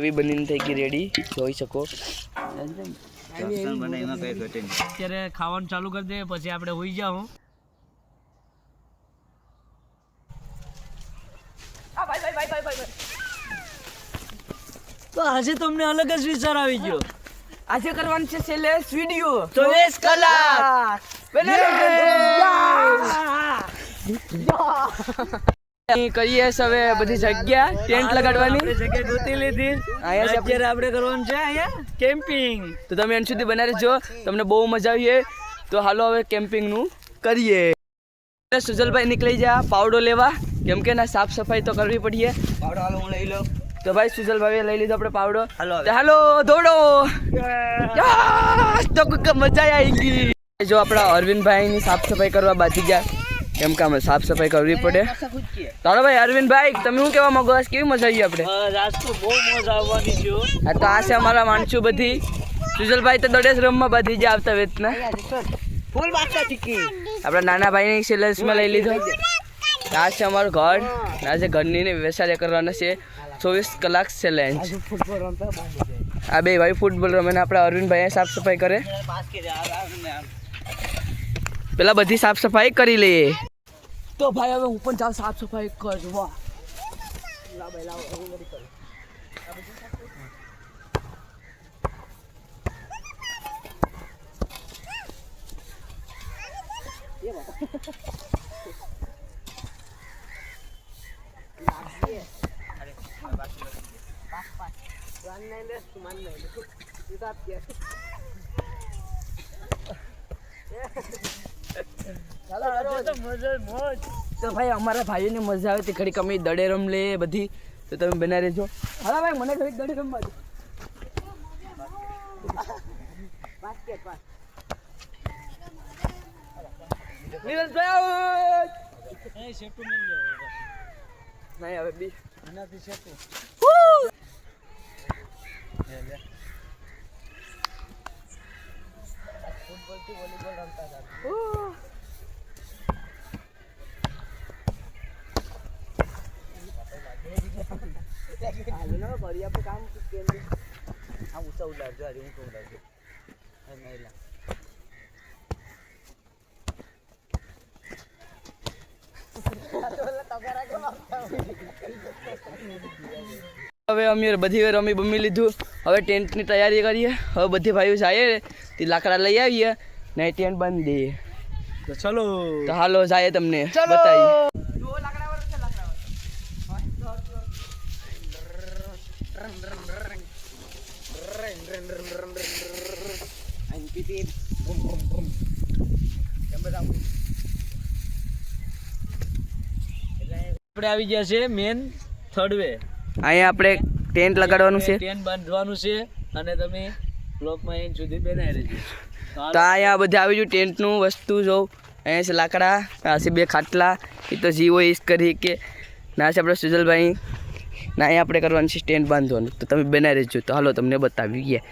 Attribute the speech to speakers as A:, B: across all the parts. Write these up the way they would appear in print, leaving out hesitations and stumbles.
A: Gravy બનીને થઈ ગઈ રેડી, જોઈ શકો. અત્યારે ખાવાનું ચાલુ કરી દે, પછી આપણે હોઈ જાઉં. તો આજે તમને અલગ જ વિચાર આવી ગયો.
B: આજે કરવાનું છે સેલેસ વિડિયો
A: 24 કલાક કરીએ હવે બધી જગ્યા ટેન્ટ લગાડવાની
B: જગ્યા ગોતી લીધી.
A: અત્યારે આપણે કરવાનું છે અહીંયા કેમ્પિંગ. તો તમે અંત સુધી બનાવી રહેજો, તમને બહુ મજા આવી. તો હાલો હવે કેમ્પિંગ નું કરીએ. સુજલભાઈ નીકળી જા પાવડો લેવા, કેમ કે ના સાફ સફાઈ તો કરવી પડીએ.
B: પાવડો હાલો હું લઈ લો.
A: તો ભાઈ સુજલભાઈએ લઈ લીધો આપણે પાવડો. હાલો દોડો. તો મજા આવી ગઈ. જો આપણા અરવિંદભાઈની સાફ સફાઈ કરવા બાજી ગયા, કેમ કે અમે સાફ સફાઈ કરવી પડે. ચાલો ભાઈ અરવિંદભાઈ, તમે શું કહેવા માંગો? આજ કેવી મજા આવી આપણે?
B: આજ તો બહુ મજા આવવાની છે.
A: હા તો આ છે અમારા માણસું બધી. સુજલભાઈ તો દડેસ રમવા બાજી ગયા આવતા વેતના.
B: ફૂલ બાકા ટીકી
A: આપણા નાના ભાઈની સેલ્સમાં લઈ લીધો. આ છે અમારું ઘર. આ છે ઘરની ને વ્યવસાય કરવાના છે 24 કલાક ચેલેન્જ. આ બે ભાઈ ફૂટબોલ રમે ને આપણા અરવિંદભાઈ સાફ સફાઈ કરે. પેલા બધી સાફ સફાઈ કરી લઈએ. તો ભાઈ હવે હું પણ જાઉં સાફ સફાઈ કરવા. તો ભાઈ અમારા ભાઈઓને મજા આવે તે ઘડીક અમે દડે રમ લે બધી. તો તમે બના રહેજો. હા ભાઈ મને ઘડીક દડે રમવા દો. નહીં હવે બી એનાથી શેકું. ફૂટબોલથી વોલીબોલ રમતા હતા. કામ આ ઊંચા ઉડાડજો. આજે ઊંચો ઉડાડજો. હવે અમે બધી વાર અમે બમી લીધું. હવે ટેન્ટની તૈયારી કરીએ. હવે બધી ભાઈઓ જાય તે લાકડા લઈ આવીએ ને ટેન્ટ બાંધી દઈએ.
B: તો ચલો
A: તો હાલો જાય તમને બતાવીએ.
B: આપણે આવી ગયા છે મેન થર્ડ વે.
A: અહીંયા આપણે ટેન્ટ લગાડવાનું છે,
B: ટેન્ટ બાંધવાનું છે અને તમે બ્લોકમાં એન્ડ સુધી બનાવી રહેજો.
A: તો અહીંયા બધે આવી ગયું ટેન્ટનું વસ્તુ. જોઉં અહીંયા છે લાકડા, આ છે 2 ખાટલા. એ તો જીવો ઈસ કરી કે ના છે આપણે સુજલભાઈ ના. અહીંયા આપણે કરવાનું છે ટેન્ટ બાંધવાનું. તો તમે બનાવી રહેજો. તો હાલો તમને બતાવીએ.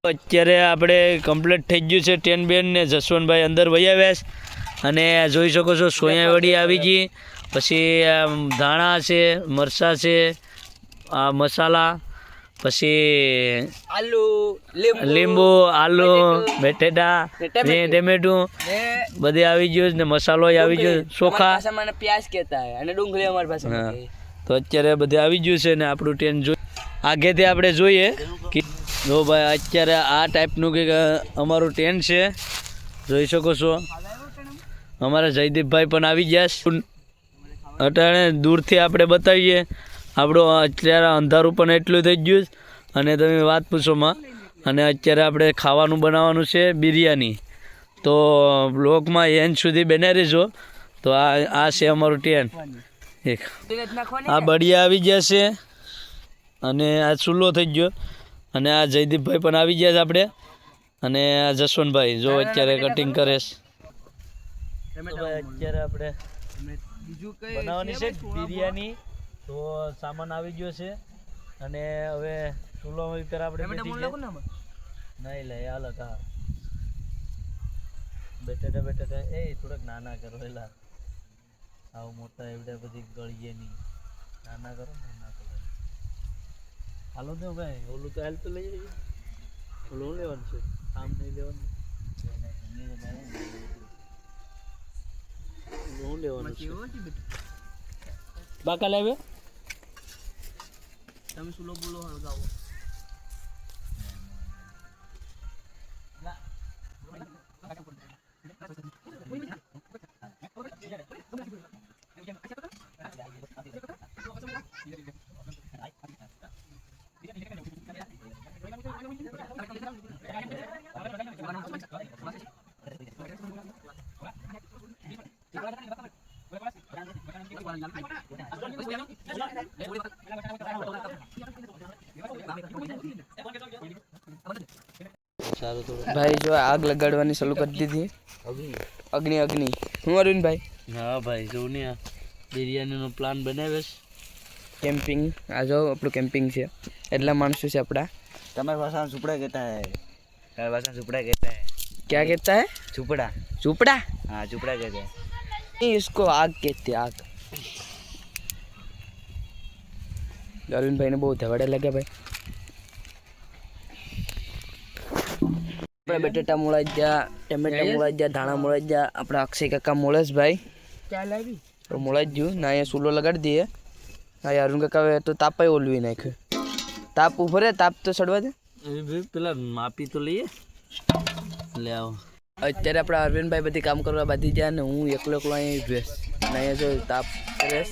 B: અત્યારે આપણે કમ્પ્લીટ થઈ ગયું છે ટેન બેન ને જસવંતભાઈ અંદર વહી આવ્યા છે અને જોઈ શકો છો સોયાવડી આવી ગઈ, પછી ધાણા છે, મરચાં છે, આ મસાલા, પછી
A: આલુ
B: લીંબુ, આલુ, બટેટા, ટમેટું બધી આવી ગયું ને મસાલો આવી ગયો, ચોખા,
A: મને પ્યાજ કહેતા હે અને ડુંગળી અમારી પાસે
B: હા. તો અત્યારે બધે આવી ગયું છે ને આપણું ટેન જોઈ આગેથી આપણે જોઈએ કે જો ભાઈ અત્યારે આ ટાઈપનું કંઈક અમારું ટેન છે, જોઈ શકો છો. અમારા જયદીપભાઈ પણ આવી ગયા છે. અટાણે દૂરથી આપણે બતાવીએ, આપણું અત્યારે અંધારું પણ એટલું થઈ ગયું અને તમે વાત પૂછો માં. અને અત્યારે આપણે ખાવાનું બનાવવાનું છે બિરયાની, તો બ્લોગમાં એન્ડ સુધી બને રહેજો. તો આ છે અમારું ટેન. એક આ બળિયા આવી ગયા છે અને આ ચૂલો થઈ ગયો અને આ જયદીપભાઈ પણ આવી ગયા છે આપણે અને આ જસવંતભાઈ જો અત્યારે કટિંગ કરે છે. અત્યારે આપણે બનાવવાની છે બિરયાની, તો સામાન આવી ગયો છે અને હવે ચૂલો ઉપર આપણે નહીં લે અલગ. હા બેટેટા એ થોડાક નાના કરો એલા, આવું મોટા એવડે બધી ગળીએ નહીં, નાના કરો. હાલો દો ભાઈ, ઓલું તો હાલ તો લઈ જઈએ. ઓલું શું લેવાનું છે? આમ નહીં લેવાનું, શું લેવાનું છે? બાકા લાવ્યો
A: તમે સુલો બોલો હળગાવો. ભાઈ જો આગ લગાડવાની ચાલુ કરી દીધી. અગ્નિ અગ્નિ હું અરવિંદભાઈ.
B: હા ભાઈ જો ને આ બિરયાનીનો પ્લાન બનાવ્યો છે.
A: કેમ્પિંગ આ જો આપણું કેમ્પિંગ છે. એટલા માણસો છે આપણા.
C: તમાरे भाषा में सुपड़ा कहता है, हमारे भाषा में सुपड़ा कहता है.
A: क्या कहता है?
C: चुपड़ा.
A: चुपड़ा?
C: हाँ चुपड़ा कहते हैं.
A: नहीं, इसको आग कहते हैं, आग. અરવિંદભાઈ ને બહુ ધવાડે લાગે ભાઈ. આપણે બટેટા મોળાઈ ગયા, ટમેટા મોળાઈ ગયા, ધાણા મોળાઈ ગયા. આપણા અક્ષય કાકા મોળે છે ભાઈ. ક્યાં લાવી તો મોળાઈ જ ગયું. ના અહીંયા ચૂલો લગાડી દઈએ. હા અરુણ કાકા તો તાપાય ઓલવી નાખ્યો. તાપ ઉભરે, તાપ તો ચડવા દે.
B: પેલા માપી તો લઈએ, લે આવો.
A: અત્યારે આપણા અરવિંદભાઈ બધી કામ કરવા બાંધી ગયા ને હું એકલો અહીં બેસ ને અહીંયા જો તાપ રેસ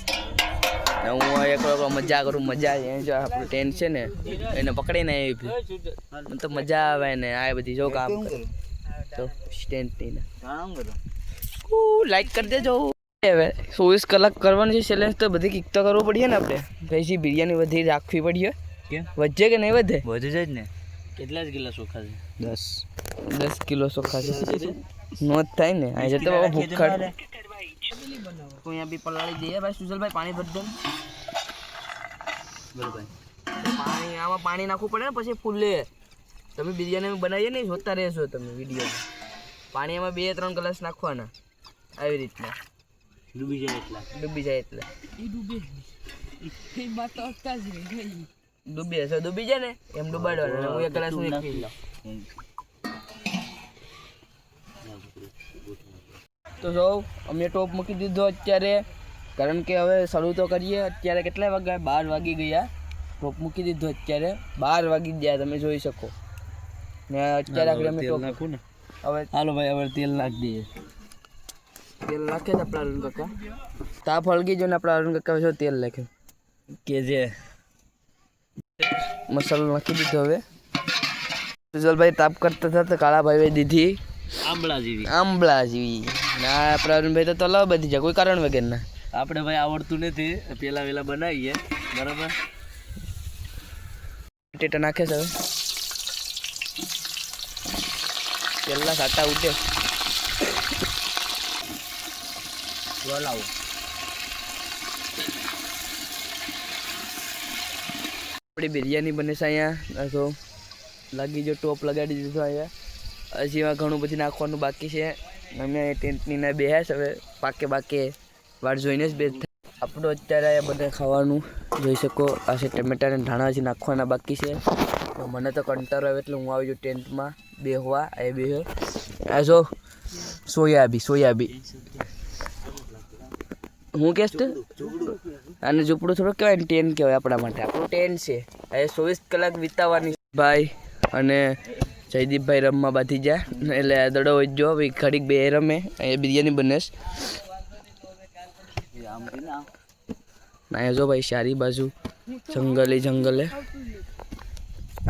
A: ને હું એકલો મજા કરું. મજા અહીંયા જો આપણું ટેન્ટ છે ને એને પકડીને આવી મને તો મજા આવે ને આ બધી જો કામ કરે તો સ્ટેન્ડની ને લાઈક કરી દેજો. હવે 24 કલાક કરવાની છે ચેલેન્જ, તો બધી કિક તો કરવું પડશે ને આપણે. પછી બિરયાની બધી રાખવી પડીએ.
B: કેમ
A: વધે કે નહીં વધે?
B: વધુ જાય જ ને. કેટલા જ કિલો ચોખા છે?
A: 10 કિલો ચોખા છે. નો જ થાય ને આ જતો બાબા ભૂખડ. તો અહીંયા બી પલાળી દઈએ ભાઈ. સુજલભાઈ પાણી ભરી દો.
B: બરોબર.
A: પાણી આમાં પાણી નાખવું પડે ને પછી ફૂલે. તમે બિરયાની બનાવીએ ને જોતા રહેશો તમે વિડીયો. પાણીમાં 2-3 ગ્લાસ નાખવાના આવી રીતના
C: ડૂબી જાય એટલા
A: ડૂબી જાય એટલે ડૂબી જાય ને એમ ડૂબાડવાના. હું 1 ગ્લાસ પી લઉં. તો જો અમે ટોપ મૂકી દીધો અત્યારે, કારણ કે હવે શરૂ તો કરીએ. અત્યારે કેટલા વાગ્યા? 12 વાગી ગયા. ટોપ મૂકી દીધો અત્યારે 12 વાગી ગયા, તમે જોઈ શકો ને. અત્યારે આગળ અમે ટોપ
B: નાખું ને
A: હવે
B: હાલો ભાઈ હવે તેલ નાખી દઈએ.
A: તેલ નાખે છે આપણા અરુણ કાકા. તાપ હળગી જો ને આપણા અરુણ કાકા જો તેલ નાખે
B: કે જે
A: મસાલો નાખી દીધો. હવે સુજલભાઈ તાપ કરતા હતા તો કાળાભાઈએ દીધી
B: આંબળા જેવી
A: ના આપણા અરુણભાઈ તો તલાવ બધી જાય કોઈ કારણ વગરના.
B: આપણે ભાઈ આવડતું નથી, પેલા વેલા બનાવીએ બરાબર.
A: બટેટા નાખે છે હવે. પેલા સાટા ઉઠે આપણી બિરયાની બને છે અહીંયા. તો લાગી જો ટોપ લગાડી દીધો અહીંયા. હજી એમાં ઘણું બધું નાખવાનું બાકી છે. અમે ટેન્ટની ના બેહ્યા છે, હવે પાકે વાર જોઈને જ બે આપણું અત્યારે અહીંયા બધે ખાવાનું જોઈ શકો. આ છે ટમેટા અને ધાણા હજી નાખવાના બાકી છે. તો મને તો કંટાળો આવે એટલે હું આવી જાઉં ટેન્ટમાં બેહવા. એ બે આ જો સોયાબી હું કહેશ તો આને ઝૂંપડું થોડું કહેવાય ને, ટેન્ટ કહેવાય આપણા માટે. આપણું ટેન્ટ છે, એ 24 કલાક વિતાવવાની. ભાઈ અને જયદીપભાઈ રમવા બાંધી જાય એટલે દડો હોય જો ભાઈ ઘડીક બે રમે. અહીંયા બિરયાની બને છે. અહીંયા જો ભાઈ સારી બાજુ જંગલે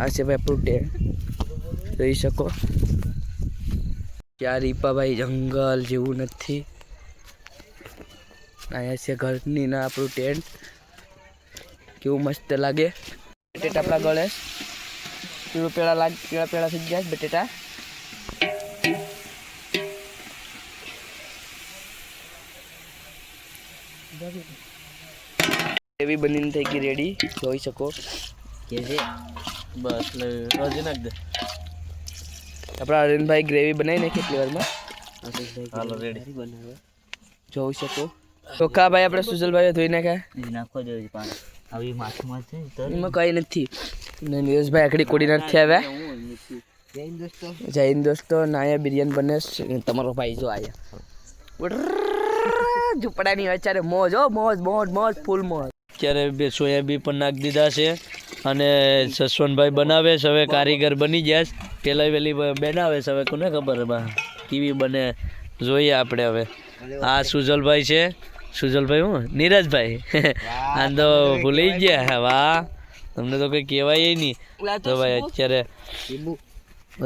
A: આ છે ભાઈ આપણું ટેન્ટ જોઈ શકો. ત્યાં રીપા ભાઈ જંગલ જેવું નથી. અહીંયા છે ઘરની ના આપણું ટેન્ટ. કેવું મસ્ત લાગે. બટેટા આપણા ગળે પીળા થઈ ગયા બટેટા. ગ્રેવી બનીને થઈ ગઈ રેડી જોઈ શકો.
B: કે જે બસ હજી નાખ દે.
A: આપણા અરવિંદભાઈ ગ્રેવી બનાવી નાખી એટલી વારમાં.
B: હાલો રેડી
A: જોઈ શકો. ચોખા ભાઈ આપણે સુજલભાઈ ધોઈ નાખ્યા.
C: નાખો જોઈએ પાણી આવી માથમાં છે તો
A: એમાં કંઈ નથી. ને નીરજભાઈ આખડી કોડી નથી આવ્યા. જય હિન્દ દોસ્તો. ને અહીંયા બિરયાની બને છે. તમારો ભાઈ જો આયા ઝૂંપડાની અત્યારે મોજ ફૂલ મોજ.
B: અત્યારે બે સોયાબીન પણ નાખી દીધા છે અને જસવંતભાઈ બનાવે છે. હવે કારીગર બની ગયા છે. પેલા વેલી બનાવે છે, હવે કોને ખબર કેવી બને જોઈએ આપણે. હવે આ સુજલભાઈ છે. સુજલભાઈ હું નીરજભાઈ આમ તો ભૂલી ગયા. વાહ, તમને તો કંઈ કહેવાય નહીં. તો ભાઈ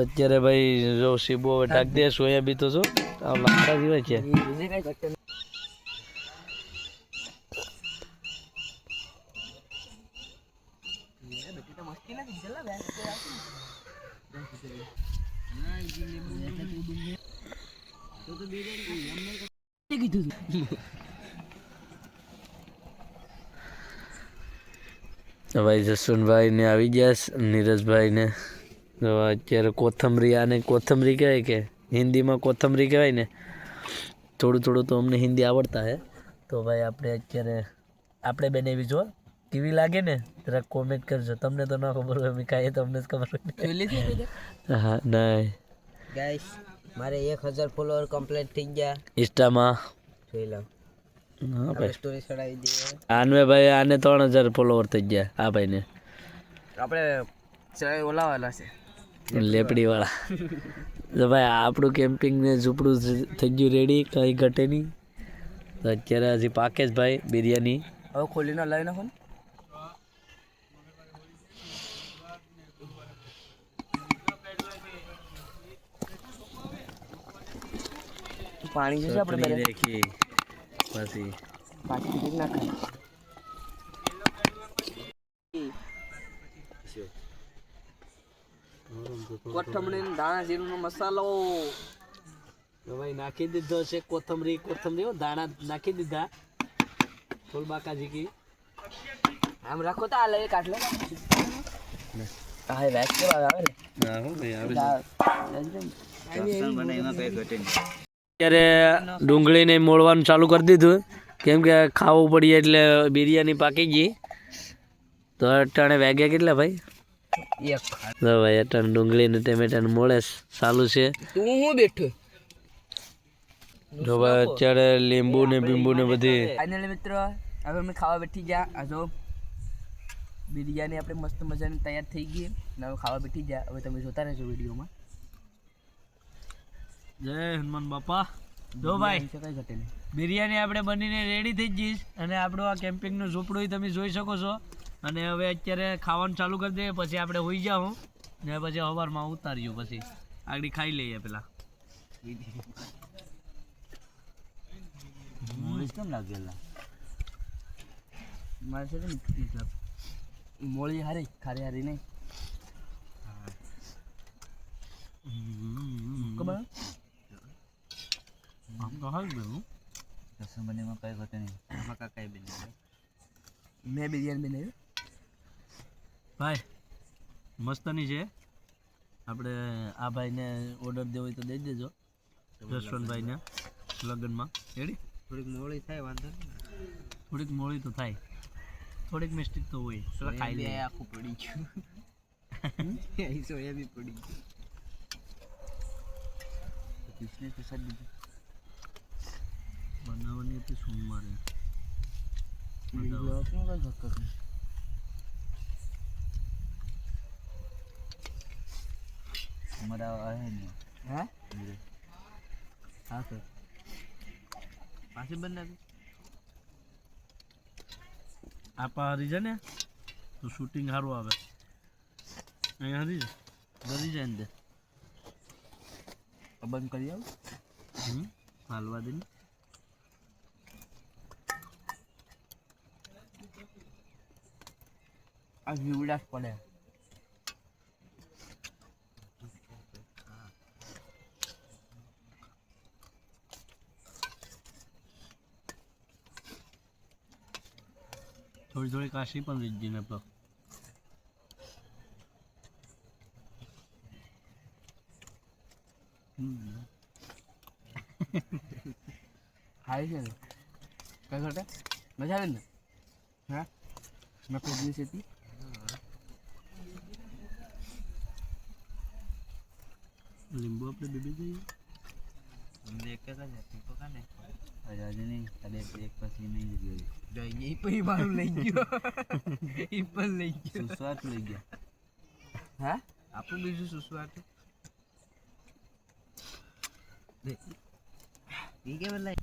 B: અત્યારે ભાઈ જો સીબો હવે ઢાક દે. સોયાબીન તો શું આ લાકડા જેવા છે. ભાઈ જસવંતભાઈ ને આવી ગયા, નીરજભાઈ ને. તો અત્યારે કોથમરી, આને કોથમરી કહેવાય કે હિન્દીમાં કોથમરી કહેવાય ને. થોડું તો અમને હિન્દી આવડતા હે. તો ભાઈ આપણે અત્યારે આપણે બનાવી જો કેવી લાગે ને જરાક કોમેન્ટ કરજો. તમને તો ના ખબર હોય, અમે ખાઈએ તમને જ ખબર હોય. હા નહીં
A: ગાઈસ, મારે 1000 ફોલોવર કમ્પ્લીટ થઈ ગયા
B: ઇન્સ્ટામાં.
A: જોઈ લો.
B: હા ભાઈ
A: સ્ટોરી ચડાવી દઈએ.
B: આને ભાઈ આને 3000 ફોલોવર થઈ ગયા. આ ભાઈને
A: આપણે ઓલાવાલા છે
B: લેપડી વાળા. તો ભાઈ આપણું કેમ્પિંગ ને ઝૂંપડું થઈ ગયું રેડી, કંઈ ઘટે નહીં. તો અત્યારે હજી પાકે જ ભાઈ બિરયાની.
A: હવે ખોલીને લઈ નાખો ને. પાણી છે આપણે
B: રાખી પછી
A: પાછી નાખાય. કોથમરી દાણા જીરુંનો મસાલો
B: ભાઈ નાખી દીધો છે. કોથમરી દાણા નાખી દીધા. થોડ બાકાજી કી
A: આમ રાખો તો આ લઈ કાઢ લે. હા વેક્સ કે આવે રે
B: હા હો ભાઈ આવે
C: લસણ બને એમાં કઈ ઘટે નહીં.
B: અત્યારે ડુંગળીને મોળવાનું ચાલુ કરી દીધું કેમ કે ખાવું પડીએ એટલે બિરયાની પાકી ગઈ તો અટાણે વાગ્યા કેટલા ભાઈ
A: એક
B: તો ભાઈ અટાણે ડુંગળી ને ટમેટાને મોળે ચાલુ છે
A: તું હું બેઠો
B: જો ભાઈ અત્યારે લીંબુ ને બીંબુ ને બધી
A: ફાઇનલી મિત્રો હવે અમે ખાવા બેઠી ગયા આ જો બિરયાની આપણે મસ્ત મજાની તૈયાર થઈ ગઈ અને હવે ખાવા બેઠી ગયા હવે તમે જોતા રહેજો વિડીયોમાં
B: જય હનુમાન બાપા જો ભાઈ
A: કઈ ઘટે નહીં
B: બિરયાની આપણે બનીને રેડી થઈ ગઈ છે અને આપણું આ કેમ્પિંગનું ઝૂંપડું તમે જોઈ શકો છો અને હવે અત્યારે ખાવાનું ચાલુ કરી દઈએ પછી આપણે હોઈ જાઉં ને પછી સવારમાં ઉતાર્યું પછી આગળ ખાઈ લઈએ પેલા
C: મોળીસ કેમ લાગેલા
A: મારે છે ને મતલબ મોળી હારી ખારી હારી નહીં ખબર
B: આમ તો હાલ ગયું
C: લસણ બને એમાં કઈ ઘટે નહીં. આમાં કાંઈ બને નહીં.
A: મેં બિરયાની બનાવી
B: ભાઈ મસ્તની છે આપણે આ ભાઈને ઓર્ડર દેવો હોય તો દઈ દેજો જસવંતભાઈને લગ્નમાં રેડી
C: થોડીક મોળી થાય વાંધો નહીં.
B: થોડીક મોડી તો થાય થોડીક મિસ્ટેક તો હોય તો ખાઈ લે
A: આખું પડી ગયું
C: સોયાબી પડી ગયું. પીસને પ્રસાદ દીધું.
B: બનાવવાની હતી સોમવારે
C: અમારા આવે ને
A: હા હા સર
C: પાછી બનાવી
B: આ પારી છે ને તો શૂટિંગ સારું આવે અહીંયા હતી બધી જાય ને
A: બંધ કરી આવું
B: હાલવા દે
A: આ જીવડાસ પડે
B: થોડી થોડી કાશી પણ રહી ગઈ ને તો
A: હારી છે ને કઈ ઘટે મજા આવે ને હા મેં કોઈ દિવસ હતી
B: લીંબુ આપણે બેબી જઈએ
C: એક જ ટીપો કાને આજે નહીં કાલે એક પછી નહીં ગયો
A: એ પછી મારું લઈ ગયો એ પણ લઈ ગયો
C: સુસ્વાટ લઈ ગયા.
A: હા
C: આપણું બીજું સુસ્વાટ એ કેમ લઈ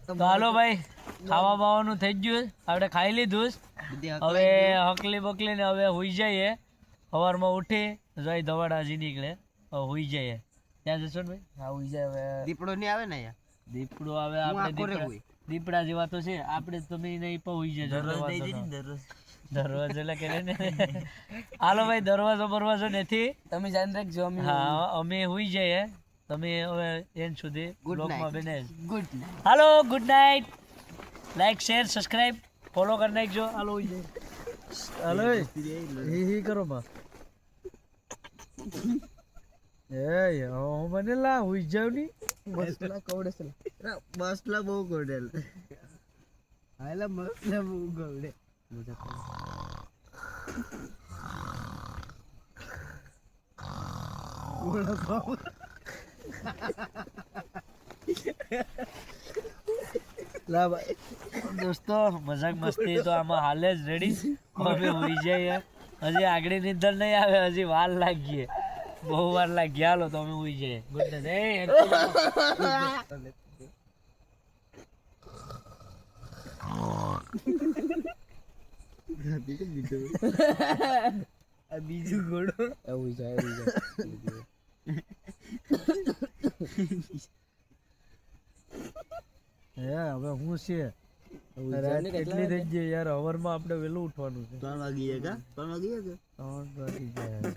B: તો હાલો ભાઈ ખાવા બાવાનું થઈ ગયું આપણે ખાઈ લીધું હવે હકલી બકલી ને હવે હુઈ જઈએ સવારમાં ઉઠી જઈ ધવાડાજી નીકળે હવે હુઈ જઈએ ત્યાં જશો ને ભાઈ
A: હા ઉઈ જાય હવે
C: દીપડો નહીં આવે ને અહીંયા
B: દીપડો આવે આપણે દીપડા જેવા તો છે આપણે તમે નહીં પણ હુઈ જાય દરવાજો એટલે કે ને હાલો ભાઈ દરવાજો નથી
A: તમે ધ્યાન રાખજો અમે
B: હા અમે હુઈ જઈએ તમે હવે એન સુધી બ્લોગમાં બને
A: ગુડ નાઇટ
B: હાલો good night like share subscribe follow કરી નાખજો. હાલો ઉઈ જાય. હાલો હી કરો બા. એ હું મને લા ઉઈ જાવ ની
A: બસલા કવડે છે
C: બસલા બહુ ગોડેલ હાલા બસલા બહુ ગોડે
B: લા ભાઈ દોસ્તો મજાક મસ્તી તો આમાં હાલે જ રેડી. અમે ઉઈ જઈએ હજી આગળ નીંદર નહીં આવે, હજી વાર લાગીએ, બહુ વાર લાગી. હાલો તો અમે ઉઈ જઈએ. Good night.
C: બીજું ગોડો
A: એવું જાય એવું જાય
B: હે હવે હું છે
A: એવું જાય
B: રાત
A: ને
B: કેટલી થઈ ગઈ યાર. હવારમાં આપણે વહેલું ઉઠવાનું છે.
C: 3 વાગી ગયા 3 વાગી ગયા
B: 3 વાગી ગયા.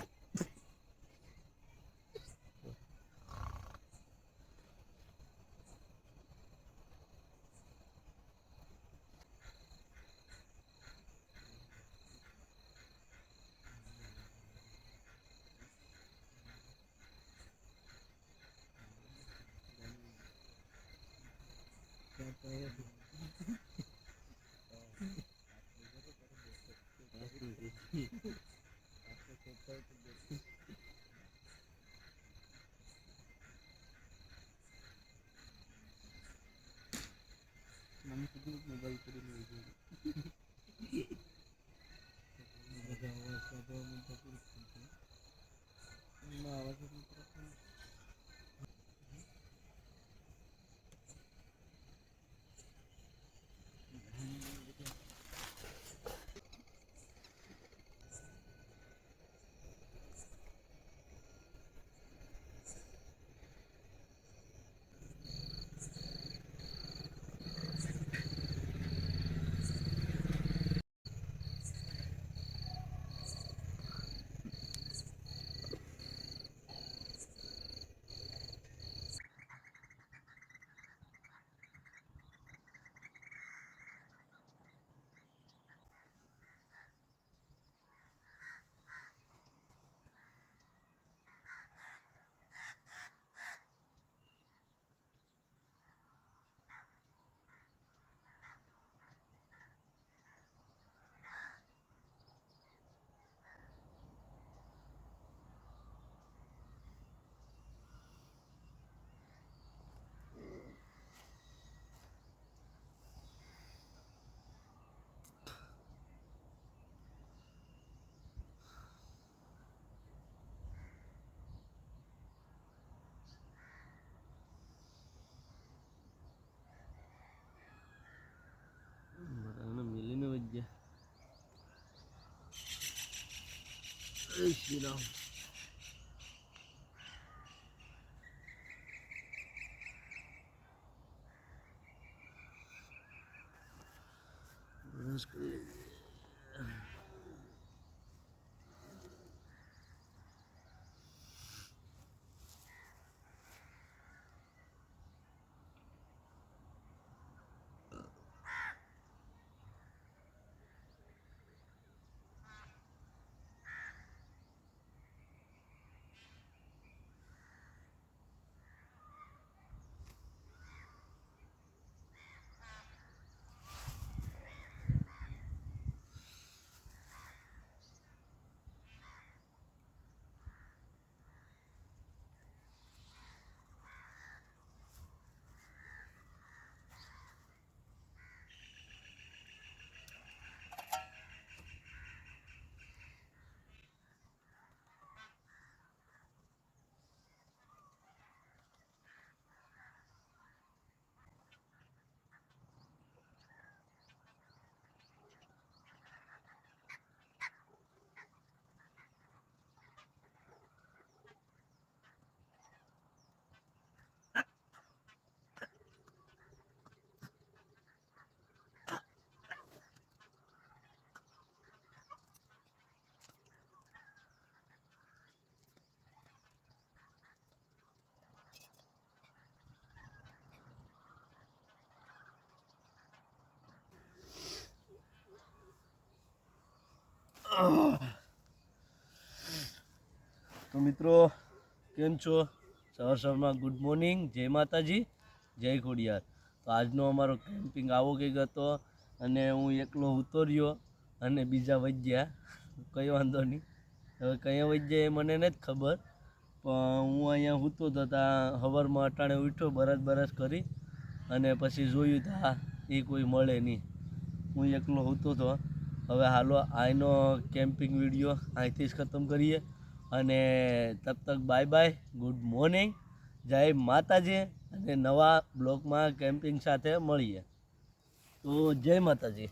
A: મિલીને વજ્યા શ્રી રામ.
B: તો મિત્રો કેમ છો? સવારમાં ગુડ મોર્નિંગ, જય માતાજી, જય ખોડિયાર. તો આજનો અમારો કેમ્પિંગ આવો કંઈક હતો અને હું એકલો ઉતર્યો અને બીજા વજ્યા, કંઈ વાંધો નહીં. હવે કયા વજ્યા એ મને નથી ખબર, પણ હું અહીંયા સૂતો હતો ત્યાં સવારમાં અટાણે ઉઠ્યો, બરસ કરી અને પછી જોયું તો એ કોઈ મળે નહીં. હું એકલો સૂતો હતો. હવે હાલો આનો કેમ્પિંગ વિડીયો અહીંથી જ ખતમ કરીએ અને તબ તક બાય બાય, ગુડ મોર્નિંગ, જય માતાજી અને નવા બ્લોગમાં કેમ્પિંગ સાથે મળીએ. તો જય માતાજી.